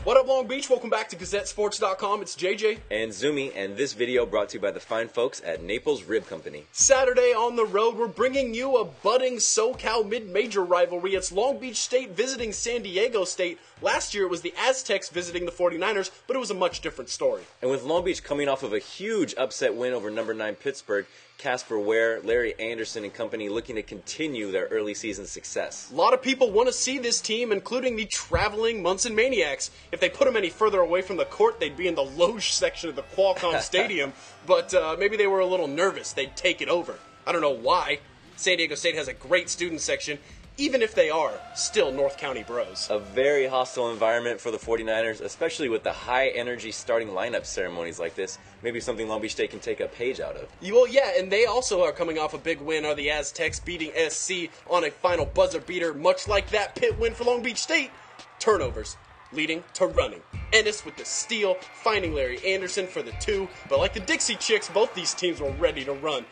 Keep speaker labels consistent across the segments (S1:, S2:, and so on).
S1: What up, Long Beach? Welcome back to GazetteSports.com. It's JJ.
S2: And Zumi, and this video brought to you by the fine folks at Naples Rib Company.
S1: Saturday on the road, we're bringing you a budding SoCal mid-major rivalry. It's Long Beach State visiting San Diego State. Last year, it was the Aztecs visiting the 49ers, but it was a much different story.
S2: And with Long Beach coming off of a huge upset win over number 9 Pittsburgh, Casper Ware, Larry Anderson, and company looking to continue their early season success.
S1: A lot of people want to see this team, including the traveling Munson Maniacs. If they put them any further away from the court, they'd be in the Loge section of the Qualcomm Stadium, but maybe they were a little nervous. They'd take it over. I don't know why. San Diego State has a great student section, even if they are still North County bros.
S2: A very hostile environment for the 49ers, especially with the high-energy starting lineup ceremonies like this. Maybe something Long Beach State can take a page out of.
S1: Well, yeah, and they also are coming off a big win, are the Aztecs beating SC on a final buzzer beater, much like that Pitt win for Long Beach State. Turnovers leading to running. Ennis with the steal, finding Larry Anderson for the 2, but like the Dixie Chicks, both these teams were ready to run.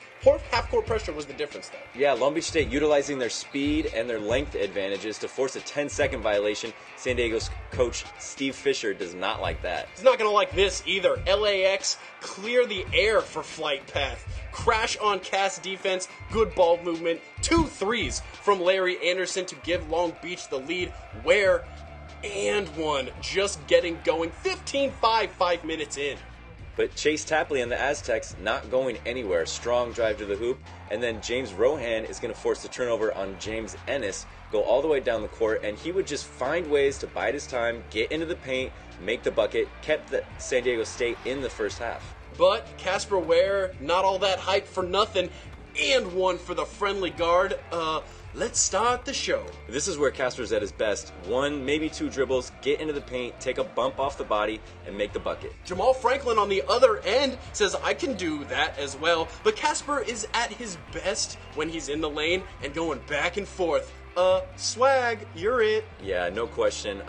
S1: Half-court pressure was the difference, though.
S2: Yeah, Long Beach State utilizing their speed and their length advantages to force a 10-second violation. San Diego's coach, Steve Fisher, does not like that.
S1: He's not going to like this either. LAX clear the air for flight path. Crash on cast defense, good ball movement, 2 threes from Larry Anderson to give Long Beach the lead. Where and one, just getting going, 15-5, 5 minutes in.
S2: But Chase Tapley and the Aztecs not going anywhere. Strong drive to the hoop, and then James Rohan is going to force the turnover on James Ennis, go all the way down the court, and he would just find ways to bide his time, get into the paint, make the bucket, kept the San Diego State in the first half.
S1: But Casper Ware, not all that hype for nothing, and one for the friendly guard. Let's start the show.
S2: This is where Casper's at his best. 1, maybe 2 dribbles, get into the paint, take a bump off the body, and make the bucket.
S1: Jamal Franklin on the other end says, I can do that as well. But Casper is at his best when he's in the lane and going back and forth. Swag, you're it.
S2: Yeah, no question.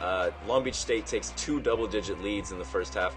S2: Long Beach State takes 2 double-digit leads in the first half.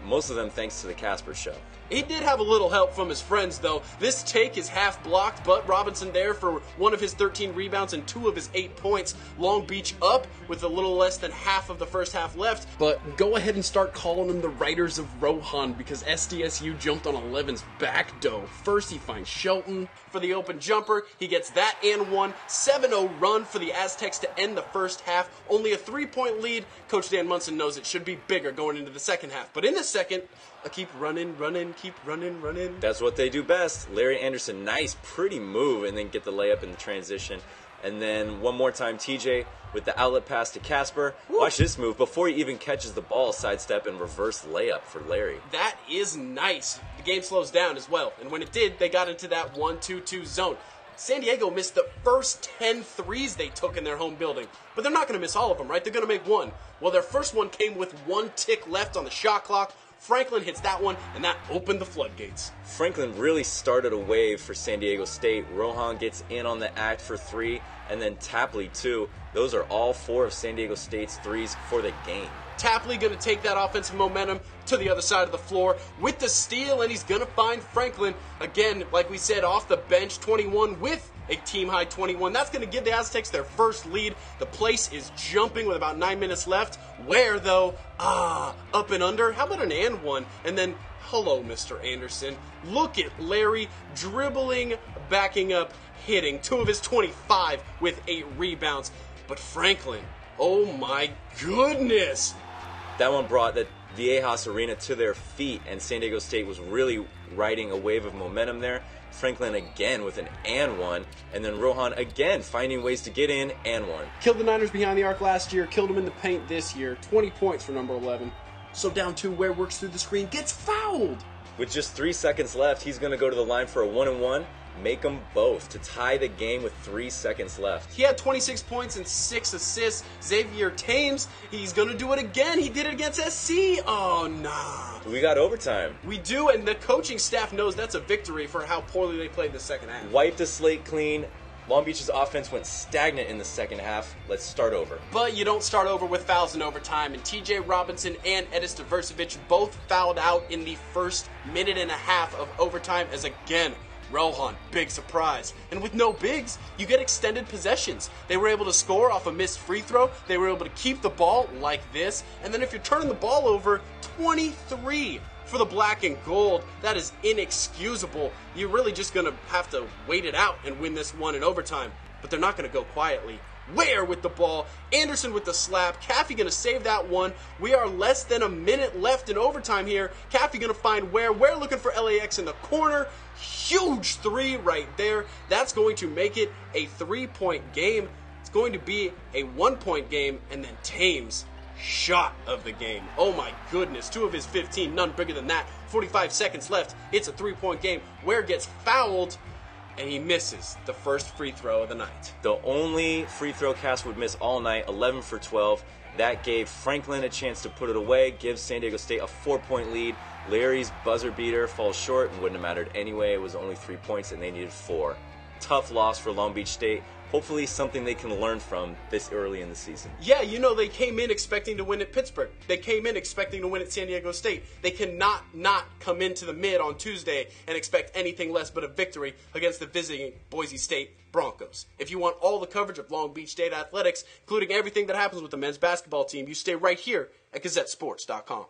S2: Most of them thanks to the Casper show.
S1: He did have a little help from his friends, though. This take is half blocked, but Robinson there for 1 of his 13 rebounds and 2 of his 8 points. Long Beach up with a little less than half of the first half left. But go ahead and start calling them the Riders of Rohan, because SDSU jumped on 11's back door. First he finds Shelton for the open jumper. He gets that and one. 7-0 run for the Aztecs to end the first half. Only a 3-point lead. Coach Dan Munson knows it should be bigger going into the second half. But in the second, keep running, keep running.
S2: That's what they do best. Larry Anderson, nice, pretty move, and then get the layup in the transition. And then one more time, TJ with the outlet pass to Casper.
S1: Woo. Watch
S2: this move. Before he even catches the ball, sidestep and reverse layup for Larry.
S1: That is nice. The game slows down as well. And when it did, they got into that 1-2-2 zone. San Diego missed the first 10 threes they took in their home building. But they're not going to miss all of them, right? They're going to make one. Well, their first one came with 1 tick left on the shot clock. Franklin hits that one, and that opened the floodgates.
S2: Franklin really started a wave for San Diego State. Rohan gets in on the act for 3, and then Tapley, too. Those are all 4 of San Diego State's threes for the game.
S1: Tapley going to take that offensive momentum to the other side of the floor with the steal, and he's going to find Franklin. Again, like we said, off the bench, 21 with a team-high 21. That's going to give the Aztecs their first lead. The place is jumping with about 9 minutes left. Where, though? Up and under. How about an and one? And then, hello, Mr. Anderson. Look at Larry dribbling, backing up, hitting. 2 of his 25 with 8 rebounds. But Franklin, oh my goodness.
S2: That one brought the Viejas Arena to their feet, and San Diego State was really riding a wave of momentum there. Franklin again with an and one, and then Rohan again finding ways to get in and one.
S1: Killed the Niners behind the arc last year, killed them in the paint this year. 20 points for number 11. So down 2, Ware works through the screen, gets fouled.
S2: With just 3 seconds left, he's going to go to the line for a 1-and-1. Make them both to tie the game with 3 seconds left.
S1: He had 26 points and 6 assists. Xavier Thames, he's going to do it again. He did it against SC. Oh, nah.
S2: We got overtime.
S1: We do, and the coaching staff knows that's a victory for how poorly they played the second half.
S2: Wiped the slate clean. Long Beach's offense went stagnant in the second half. Let's start over.
S1: But you don't start over with fouls in overtime, and TJ Robinson and Edis Diversevich both fouled out in the first minute and a half of overtime as, again, Rohan, big surprise. And with no bigs, you get extended possessions. They were able to score off a missed free throw. They were able to keep the ball like this. And then if you're turning the ball over, 23 for the black and gold. That is inexcusable. You're really just going to have to wait it out and win this one in overtime. But they're not going to go quietly. Ware with the ball, Anderson with the slap, Caffey going to save that one. We are less than a minute left in overtime here. Caffey going to find Ware. Ware looking for LAX in the corner. Huge three right there. That's going to make it a 3-point game. It's going to be a 1-point game, and then Thames, shot of the game. Oh my goodness, 2 of his 15, none bigger than that. 45 seconds left. It's a 3-point game. Ware gets fouled, and he misses the first free throw of the night.
S2: The only free throw Cass would miss all night, 11 for 12. That gave Franklin a chance to put it away, gives San Diego State a 4-point lead. Larry's buzzer beater falls short and wouldn't have mattered anyway. It was only 3 points and they needed 4. Tough loss for Long Beach State. Hopefully something they can learn from this early in the season.
S1: Yeah, you know, they came in expecting to win at Pittsburgh. They came in expecting to win at San Diego State. They cannot not come into the mid on Tuesday and expect anything less but a victory against the visiting Boise State Broncos. If you want all the coverage of Long Beach State athletics, including everything that happens with the men's basketball team, you stay right here at GazetteSports.com.